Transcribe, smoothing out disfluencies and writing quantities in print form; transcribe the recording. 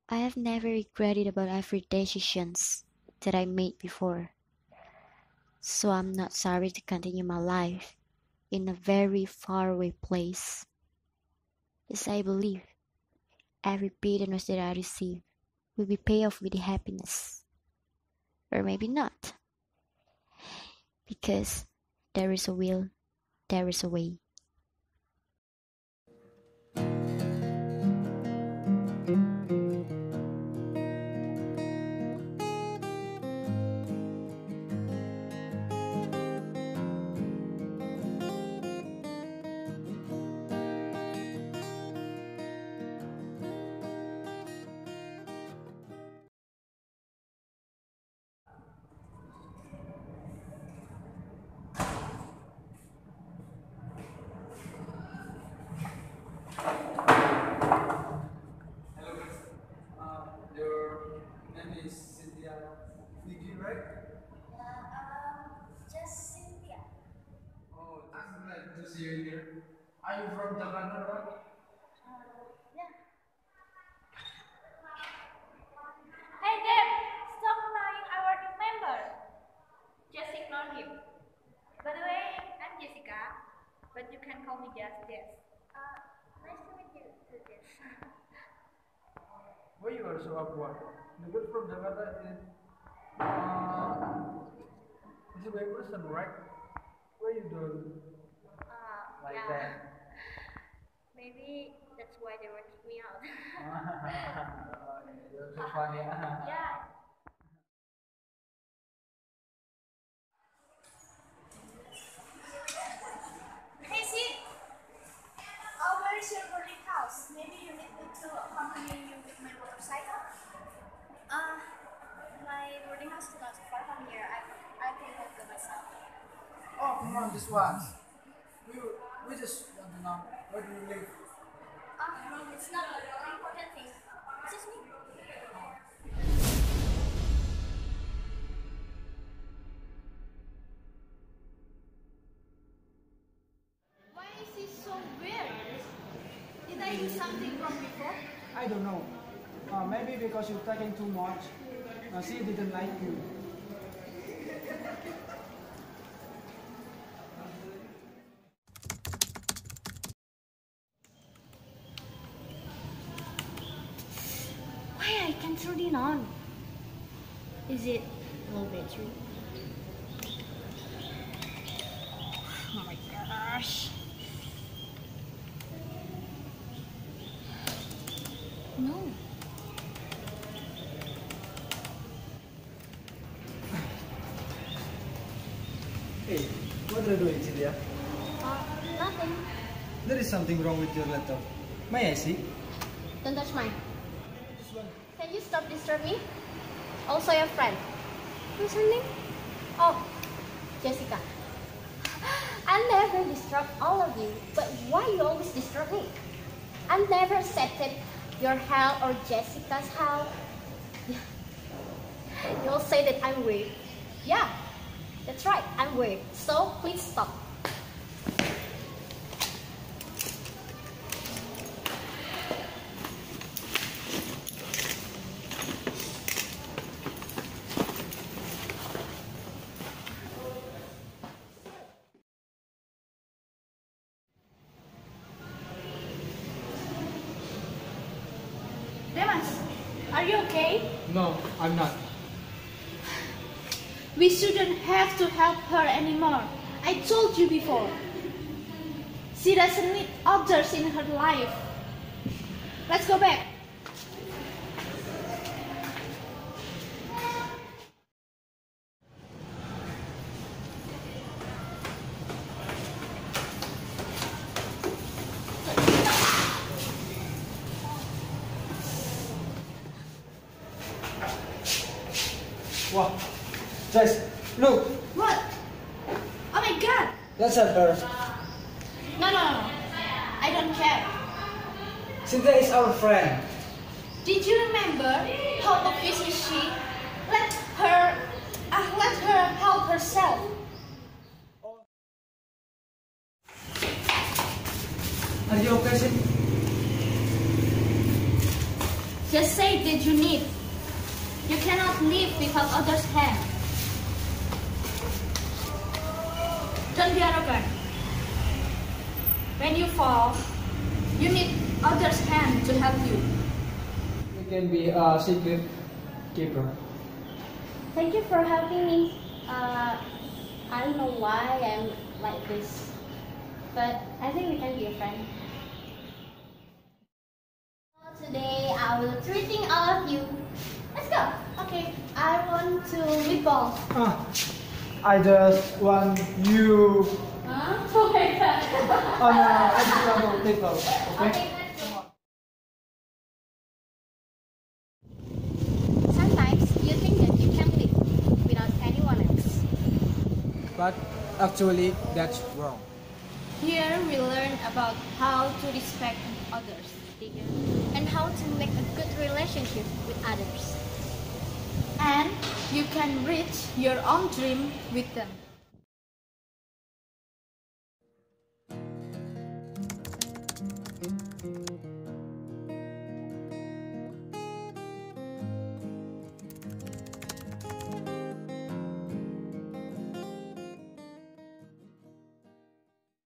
I have never regretted about every decisions that I made before. So I'm not sorry to continue my life in a very faraway place. Yes, I believe every bitterness that I receive will be paid off with the happiness. Or maybe not. Because there is a will, there is a way. Your name is Cynthia Vidi, right? Just Cynthia. Oh, I'm glad to see you here. Are you from Jakarta, right? Yeah. Hey Deb, stop annoying our new member. Just ignore him. By the way, I'm Jessica, but you can call me just Jess. Nice to meet you, Jess. Why you are so awkward? The girl from Jakarta is a way person, right? Why you don't like Yeah. that? Maybe that's why they won't kick me out. You're so funny. Yeah. Hey, Sid. Where is your boarding house? Maybe you need me to accompany you with my motorcycle? My boarding house is not far from here. I can go myself. Oh, come on, just once. We just want to know where do you live? It's not an important thing. It's just me. Why is he so weird? Did I do something wrong before? I don't know. Maybe because you're talking too much. She didn't like you. Why I can't turn it on? Is it low battery? Oh my gosh. No. Hey, what are you doing, Chintya? Nothing. There is something wrong with your laptop. May I see? Don't touch mine. This one. Can you stop disturbing me? Also your friend. What's her name? Oh, Jessica. I never disturb all of you, but why you always disturb me? I never accepted your help or Jessica's help. You'll say that I'm weird. Yeah, that's right, I'm weird. So please stop. Demas, are you okay? No, I'm not. We shouldn't have to help her anymore. I told you before. She doesn't need others in her life. Let's go back. Wow. Jess, look. What? Oh my god! Let's help her. No. I don't care. Cynthia is our friend. Did you remember how obvious is she? Let her help herself. Are you okay, Cynthia? Just say that you need. You cannot live without others' hand. Don't be arrogant. When you fall, you need others' hand to help you. We can be a secret keeper. Thank you for helping me. I don't know why I'm like this, but I think we can be a friend. Today I will treating all of you. Let's go. Okay, I want to meatball. I just want you. Huh? Oh my god. Oh no, I just want to take off. Okay? Okay, let's go. Sometimes you think that you can live without anyone else. But actually, that's wrong. Here we learn about how to respect others and how to make a good relationship with others. And you can reach your own dream with them.